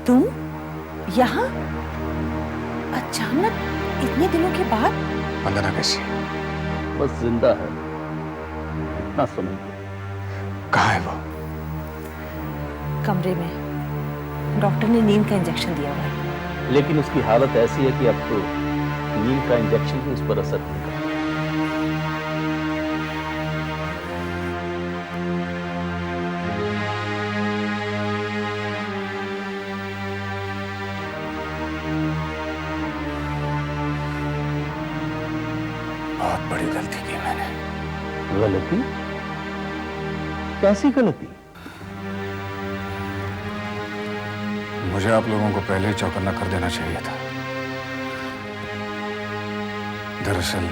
तुम यहाँ अचानक इतने दिनों के बाद? वंदना कैसी? बस जिंदा है, इतना समझ। कहाँ है वो? कमरे में डॉक्टर ने नींद का इंजेक्शन दिया हुआ है। लेकिन उसकी हालत ऐसी है कि अब तो नींद का इंजेक्शन भी उस पर असर नहीं करता। बहुत बड़ी गलती की मैंने। गलती? कैसी गलती? मुझे आप लोगों को पहले ही चौकन्ना कर देना चाहिए था। दरअसल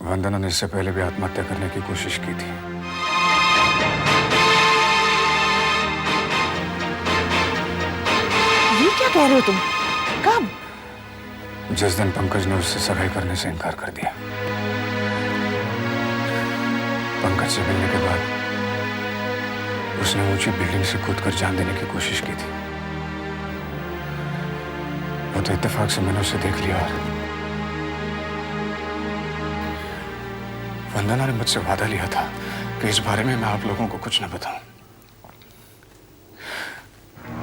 वंदना ने इससे पहले भी आत्महत्या करने की कोशिश की थी। ये क्या कह रहे हो तुम? कब? जिस दिन पंकज ने उससे सगाई करने से इनकार कर दिया। पंकज से मिलने के बाद उसने ऊंची बिल्डिंग से कूदकर जान देने की कोशिश की थी। वो तो इत्तेफाक से मैंने उसे देख लिया और वंदना ने मुझसे वादा लिया था कि इस बारे में मैं आप लोगों को कुछ न बताऊं।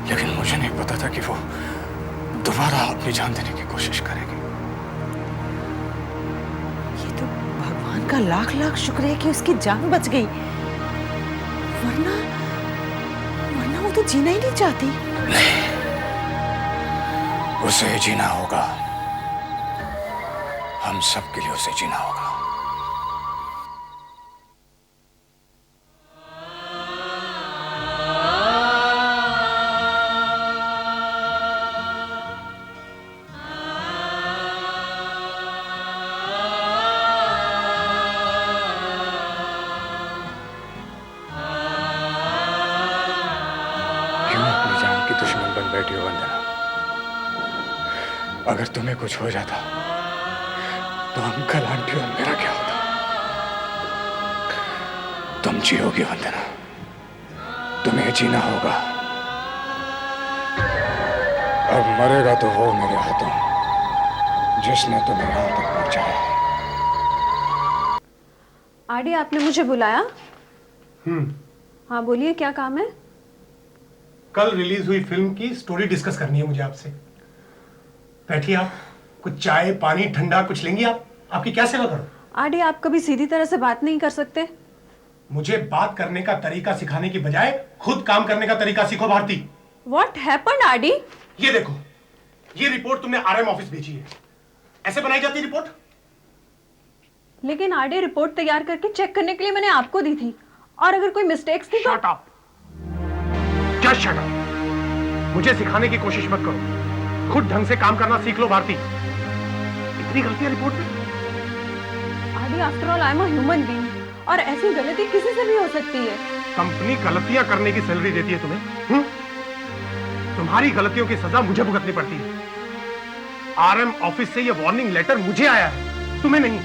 लेकिन मुझे नहीं पता था कि वो दोबारा अपनी जान देने की कोशिश करेगी। ये तो भगवान का लाख लाख शुक्र है कि उसकी जान बच गई, वरना वरना वो तो जीना ही नहीं चाहती। नहीं, उसे जीना होगा। हम सब के लिए उसे जीना होगा। दुश्मन बन बैठी हो वंदना। अगर तुम्हें कुछ हो जाता तो अंकल आंटी और मेरा क्या होता? तुम जियोगी वंदना, तुम्हें जीना होगा। अब मरेगा तो वो मेरे हाथों जिसने तुम्हें यहां तक पहुंचाया है। आरडी, आपने मुझे बुलाया? हाँ बोलिए, क्या काम है? कल रिलीज हुई फिल्म की स्टोरी डिस्कस करनी है मुझे आपसे। बैठिए आप। कुछ चाय पानी ठंडा कुछ लेंगी आप? आपकी क्या सेवा करूं? आरडी, आप कभी सीधी तरह से बात नहीं कर सकते? मुझे बात करने का तरीका सिखाने की बजाय खुद काम करने का तरीका सीखो भारती। What happened, RD? ये देखो, ये रिपोर्ट तुमने आरएम ऑफिस भेजी है। ऐसे बनाई जाती रिपोर्ट? लेकिन आरडी, रिपोर्ट तैयार करके चेक करने के लिए मैंने आपको दी थी, और अगर कोई मिस्टेक्स थी तो... शट अप। क्या शट अप? मुझे सिखाने की कोशिश मत करो, खुद ढंग से काम करना सीख लो भारती। इतनी गलतियां रिपोर्ट में? RD, after all I am a human being, और ऐसी गलती किसी से भी हो सकती है। कंपनी गलतियां करने की सैलरी देती है तुम्हें? तुम्हारी गलतियों की सजा मुझे भुगतनी पड़ती है। आरएम ऑफिस से यह वार्निंग लेटर मुझे आया है, तुम्हें नहीं।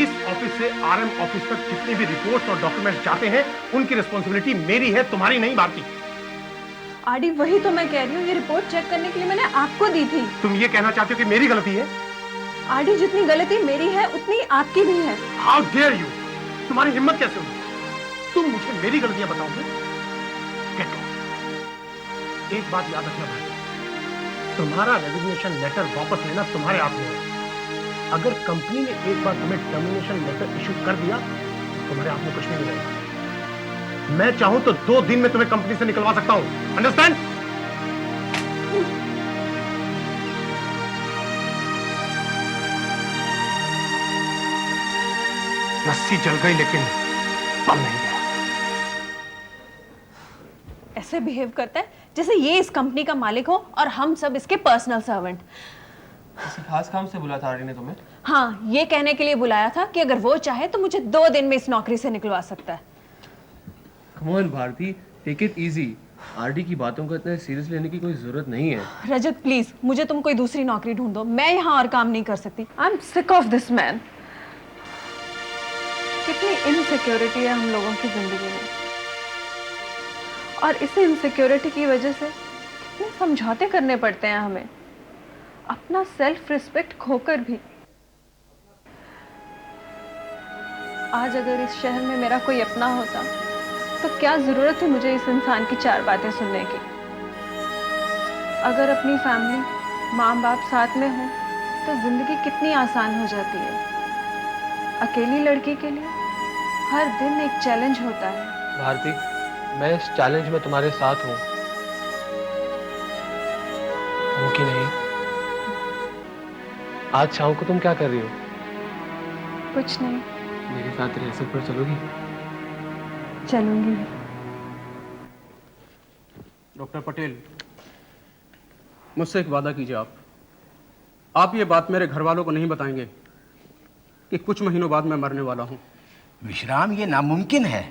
इस ऑफिस से आरएम ऑफिस तक जितनी भी रिपोर्ट्स और डॉक्यूमेंट्स जाते हैं उनकी रिस्पॉन्सिबिलिटी मेरी है, तुम्हारी नहीं भारती। आरडी, वही तो मैं कह रही हूँ, ये रिपोर्ट चेक करने के लिए मैंने आपको दी थी। तुम ये कहना चाहते हो कि मेरी गलती है? आरडी, जितनी गलती मेरी है उतनी आपकी भी है। How dare you! तुम्हारी हिम्मत कैसे हुई? तुम मुझे मेरी गलतियां बताओगे? Get out. एक बात याद रखना भाई, तुम्हारा रेजिग्नेशन लेटर वापस लेना तुम्हारे हाथ में है। अगर कंपनी ने एक बार तुम्हें टर्मिनेशन लेटर इशू कर दिया तो तुम्हारे हाथ में कुछ नहीं रहेगा। मैं चाहूं तो 2 दिन में तुम्हें कंपनी से निकलवा सकता हूं, अंडरस्टैंड? रस्सी जल गई लेकिन बल नहीं गया। ऐसे बिहेव करता है जैसे ये इस कंपनी का मालिक हो और हम सब इसके पर्सनल सर्वेंट। किसी खास काम से बुलाया था आरडी ने तुम्हें? हाँ, ये कहने के लिए बुलाया था कि अगर वो चाहे तो मुझे 2 दिन में इस नौकरी से निकलवा सकता है। Come on Bharti, take it easy. RD की बातों को इतने सीरियस लेने की कोई जरूरत नहीं है। रजत प्लीज, मुझे तुम कोई दूसरी नौकरी ढूंढ दो, मैं यहाँ और काम नहीं कर सकती। I am sick of this man. कितनी इनसिक्योरिटी है हम लोगों की जिंदगी में, और इसी इनसिक्योरिटी की वजह से कितने समझौते करने पड़ते हैं हमें, अपना सेल्फ रिस्पेक्ट खोकर भी। आज अगर इस शहर में मेरा कोई अपना होता तो क्या जरूरत है मुझे इस इंसान की चार बातें सुनने की। अगर अपनी फैमिली, माँ बाप साथ में हो तो जिंदगी कितनी आसान हो जाती है। अकेली लड़की के लिए हर दिन एक चैलेंज होता है। भारती, मैं इस चैलेंज में तुम्हारे साथ हूँ कि नहीं? आज शाम को तुम क्या कर रही हो? कुछ नहीं, मेरे साथ रिहर्सल पर चलोगी? चलूंगी। डॉक्टर पटेल, मुझसे एक वादा कीजिए। आप ये बात मेरे घर वालों को नहीं बताएंगे कि कुछ महीनों बाद मैं मरने वाला हूँ। विश्राम, ये नामुमकिन है।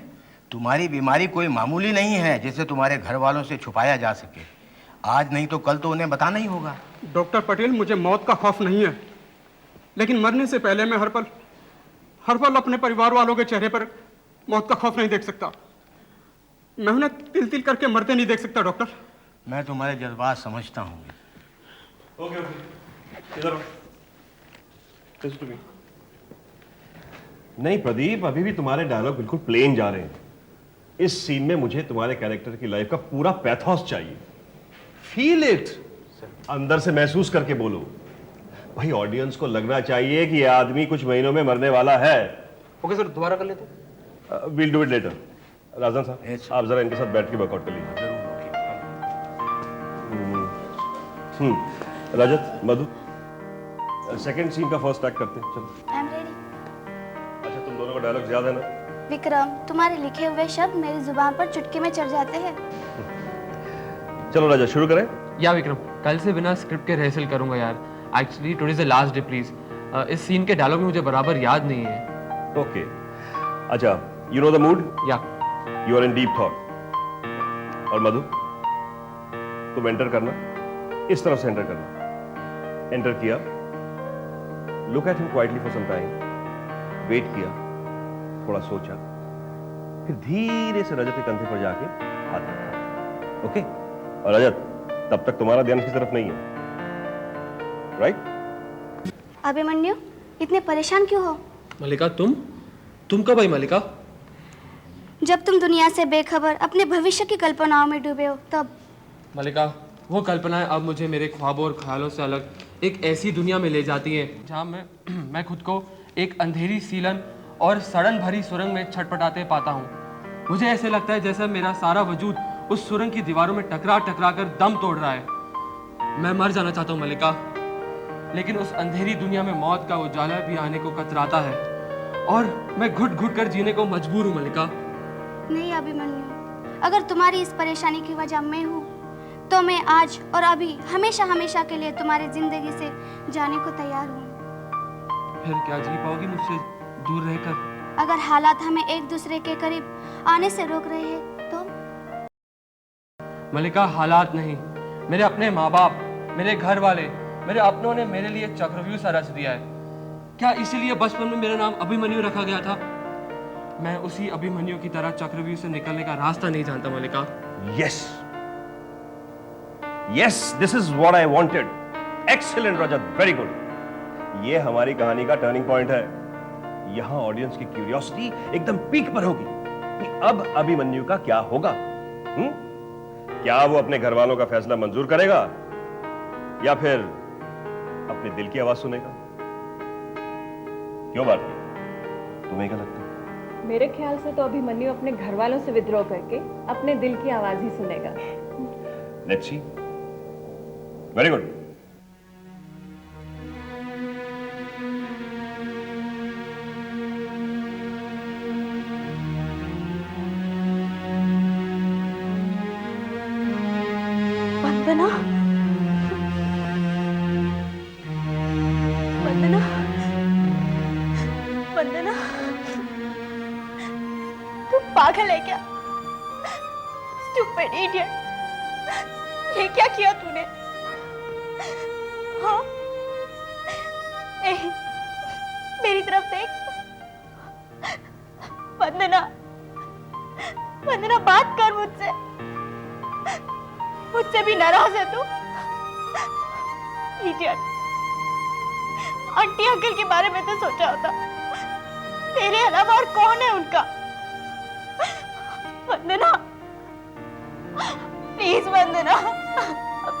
तुम्हारी बीमारी कोई मामूली नहीं है जिसे तुम्हारे घर वालों से छुपाया जा सके। आज नहीं तो कल तो उन्हें बताना ही होगा। डॉक्टर पटेल, मुझे मौत का खौफ नहीं है, लेकिन मरने से पहले मैं हर पल अपने परिवार वालों के चेहरे पर मौत का खौफ नहीं देख सकता। मैं उन्हें तिल तिल करके मरते नहीं देख सकता। डॉक्टर, मैं तुम्हारे जज्बात समझता हूँ। नहीं प्रदीप, अभी भी तुम्हारे डायलॉग बिल्कुल प्लेन जा रहे हैं। इस सीन में मुझे तुम्हारे कैरेक्टर की लाइफ का पूरा पैथोस चाहिए। फील इट, अंदर से महसूस करके बोलो। भाई, ऑडियंस को लगना चाहिए कि यह आदमी कुछ महीनों में मरने वाला है। ओके सर, दोबारा कर लेते। Will do it later. Rajan साहब, आप जरा इनके साथ बैठ के वर्कआउट कर लीजिए। रजत, मधु, सेकंड सीन का फर्स्ट एक्ट करते हैं। चलो। I am ready. अच्छा, तुम दोनों का डायलॉग याद है ना? विक्रम, तुम्हारे लिखे हुए शब्द मेरी जुबान पर चुटकी में चढ़ जाते हैं। चलो रजत, शुरू करें। या विक्रम, कल से बिना स्क्रिप्ट के रिहर्सल करूंगा यार। Actually today is the last day please. इस सीन के डायलॉग मुझे बराबर याद नहीं है। ओके। अच्छा, you know the mood? Yeah. You are in deep thought. और मधु, तुम एंटर करना, इस तरफ से एंटर करना। एंटर किया, look at him quietly for some time, wait किया, थोड़ा सोचा, फिर धीरे से रजत के कंधे पर जाके हाथ रखा। ओके? और रजत, तब तक तुम्हारा ध्यान इसकी तरफ नहीं है, राइट? अभिमन्यु, इतने परेशान क्यों हो? मलिका, तुम कब आई मलिका? जब तुम दुनिया से बेखबर अपने भविष्य की कल्पनाओं में डूबे हो तब। मलिका, वो कल्पनाएं अब मुझे मेरे ख्वाबों और ख्यालों से अलग एक ऐसी दुनिया में ले जाती हैं जहां मैं खुद को एक अंधेरी सीलन और सड़न भरी सुरंग में छटपटाते पाता हूँ। मुझे ऐसे लगता है जैसे मेरा सारा वजूद उस सुरंग की दीवारों में टकरा कर दम तोड़ रहा है। मैं मर जाना चाहता हूँ मलिका, लेकिन उस अंधेरी दुनिया में मौत का उजाला भी आने को कतराता है और मैं घुट घुट कर जीने को मजबूर हूँ मलिका। नहीं अभिमन्यु, अगर तुम्हारी इस परेशानी की वजह मैं हूँ तो मैं आज और अभी हमेशा हमेशा के लिए तुम्हारी जिंदगी से जाने को तैयार हूँ। फिर क्या जी पाओगी मुझसे दूर रहकर? अगर हालात हमें एक दूसरे के करीब आने से रोक रहे हैं तो? मलिका, हालात नहीं, मेरे अपने माँ बाप, मेरे घर वाले, मेरे अपनों ने मेरे लिए चक्रव्यूह सा रच दिया है। क्या इसीलिए बचपन में मेरा नाम अभिमन्यु रखा गया था? मैं उसी अभिमन्यु की तरह चक्रव्यूह से निकलने का रास्ता नहीं जानता Mallika. Yes yes, this is what I wanted. Excellent Rajat, very good. ये हमारी कहानी का टर्निंग पॉइंट है। यहां ऑडियंस की क्यूरियोसिटी एकदम पीक पर होगी कि अब अभिमन्यु का क्या होगा। क्या वो अपने घर वालों का फैसला मंजूर करेगा या फिर अपने दिल की आवाज सुनेगा? क्यों भारती, तुम्हें क्या लगता है? मेरे ख्याल से तो अभिमन्यु अपने घर वालों से विद्रोह करके अपने दिल की आवाज ही सुनेगा। Let's see. Very good. Vandana, Vandana, Vandana, तू पागल है क्या? स्टूपिड इडियट, ये क्या किया तूने? हाँ, मेरी तरफ देख। वंदना, वंदना, बात कर मुझसे। मुझसे भी नाराज है तू? इडियट। आंटी अंकल के बारे में तो सोचा होता, तेरे अलावा और कौन है उनका? वंदना, प्लीज वंदना,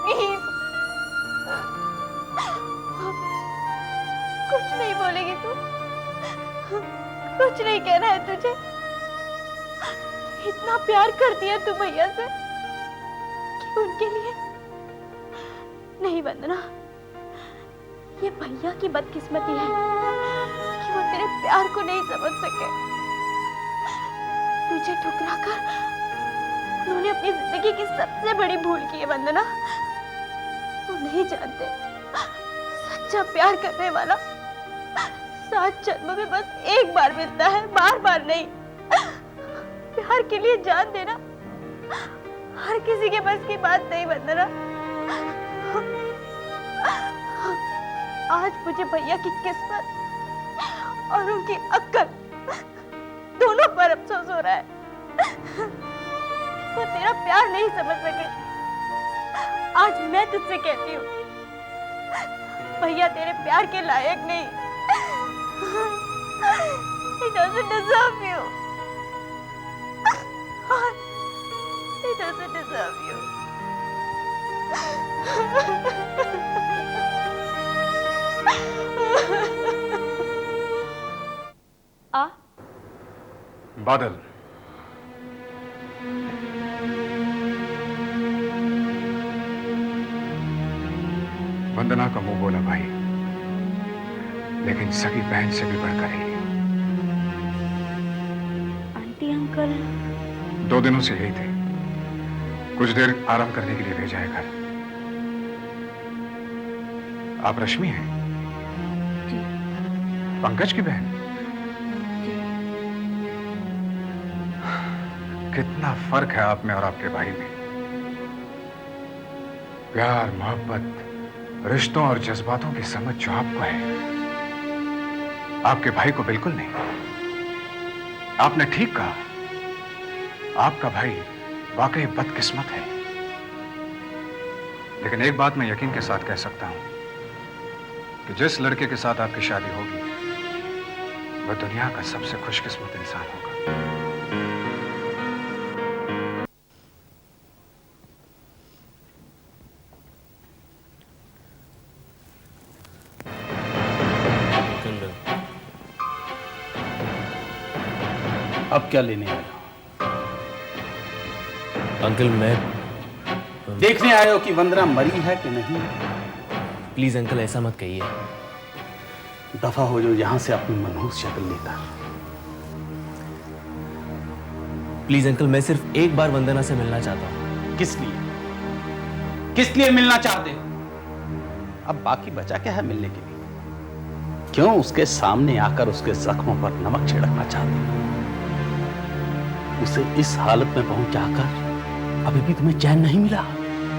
प्लीज। कुछ नहीं बोलेगी तू? कुछ नहीं कहना है तुझे? इतना प्यार करती है तू भैया से कि उनके लिए? नहीं वंदना, ये भैया की बदकिस्मती है कि वो तेरे प्यार को नहीं समझ सके। तुझे ठुकरा कर उन्होंने अपनी जिंदगी की सबसे बड़ी भूल की है वंदना। वो नहीं जानते सच्चा प्यार करने वाला 7 जन्मों में बस एक बार मिलता है, बार बार नहीं। प्यार के लिए जान देना हर किसी के बस की बात नहीं वंदना। आज मुझे भैया की किस्मत और उनकी अक्ल दोनों पर अफसोस हो रहा है। वो तेरा प्यार नहीं समझ सके। आज मैं तुझसे कहती हूँ, भैया तेरे प्यार के लायक नहीं। He doesn't deserve you. He doesn't deserve you. आ? बादल, वंदना का मुंह बोला भाई, लेकिन सगी बहन से भी बढ़कर ही। आंटी अंकल 2 दिनों से यही थे, कुछ देर आराम करने के लिए भेजा है घर। आप रश्मि हैं? जी। पंकज की बहन? कितना फर्क है आप में और आपके भाई में। प्यार, मोहब्बत, रिश्तों और जज्बातों की समझ जो आपको है, आपके भाई को बिल्कुल नहीं। आपने ठीक कहा, आपका भाई वाकई बदकिस्मत है। लेकिन एक बात मैं यकीन के साथ कह सकता हूं कि जिस लड़के के साथ आपकी शादी होगी, वह दुनिया का सबसे खुशकिस्मत इंसान होगा। अब क्या लेने आए हो? अंकल मैं देखने आए हो कि वंदना मरी है कि नहीं? प्लीज अंकल ऐसा मत कहिए। दफा हो जाओ यहां से अपनी मनहूस शक्ल लेकर। प्लीज अंकल, मैं सिर्फ एक बार वंदना से मिलना चाहता हूं। किस लिए? किस लिए मिलना चाहते हो? अब बाकी बचा क्या है मिलने के लिए? क्यों उसके सामने आकर उसके जख्मों पर नमक छिड़कना चाहते हो? उसे इस हालत में पहुंचाकर अभी भी तुम्हें चैन नहीं मिला?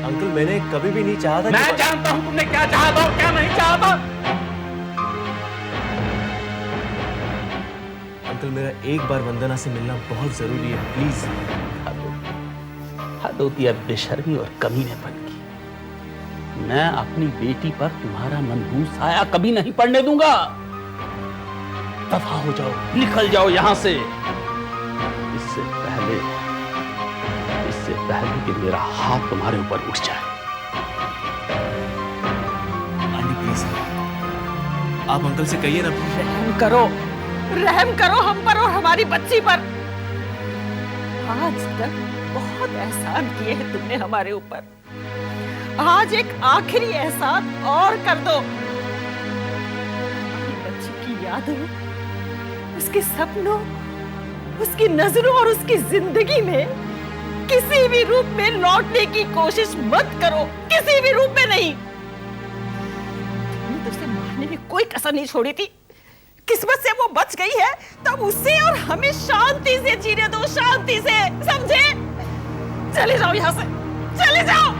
अंकल मैंने कभी भी नहीं चाहा था। मैं जानता हूं तुमने क्या चाहा था और क्या नहीं चाहा था। अंकल मेरा एक बार वंदना से मिलना बहुत जरूरी है, प्लीज। हद होती है बेशर्मी और कमीनेपन की। मैं अपनी बेटी पर तुम्हारा मनहूस साया कभी नहीं पड़ने दूंगा। दफा हो जाओ, निकल जाओ यहां से। इससे पहले कि मेरा हाथ तुम्हारे ऊपर उठ जाए। आंटी प्लीज, आप अंकल से कहिए ना। रहम करो हम पर और हमारी बच्ची पर। आज तक बहुत एहसान किए हैं तुमने हमारे ऊपर, आज एक आखिरी एहसान और कर दो। हमारी बच्ची की यादों, उसके सपनों, उसकी नजरों और उसकी जिंदगी में किसी भी रूप में लौटने की कोशिश मत करो, किसी भी रूप में नहीं। तुमने तो उसे मारने में कोई कसर नहीं छोड़ी थी। किस्मत से वो बच गई है, तब उसे और हमें शांति से जीने दो, शांति से, समझे? चले जाओ यहां से, चले जाओ।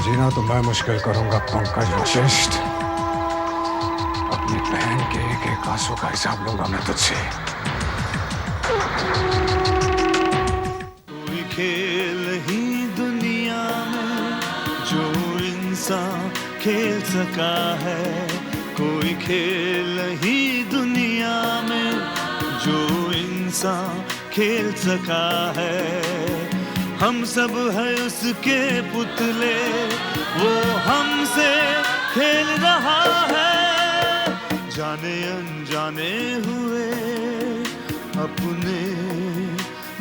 जीना तो मैं मुश्किल करूंगा पंकज वशिष्ठ। अपनी बहन के एक एक आंसू का हिसाब लूंगा मैं तुझसे। कोई खेल ही दुनिया में जो इंसान खेल सका है, कोई खेल ही दुनिया में जो इंसान खेल सका है। हम सब है उसके पुतले, वो हमसे खेल रहा है। जाने अनजाने हुए अपने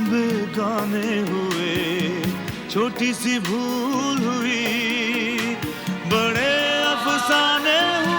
बेगाने हुए, छोटी सी भूल हुई बड़े अफसाने हुए।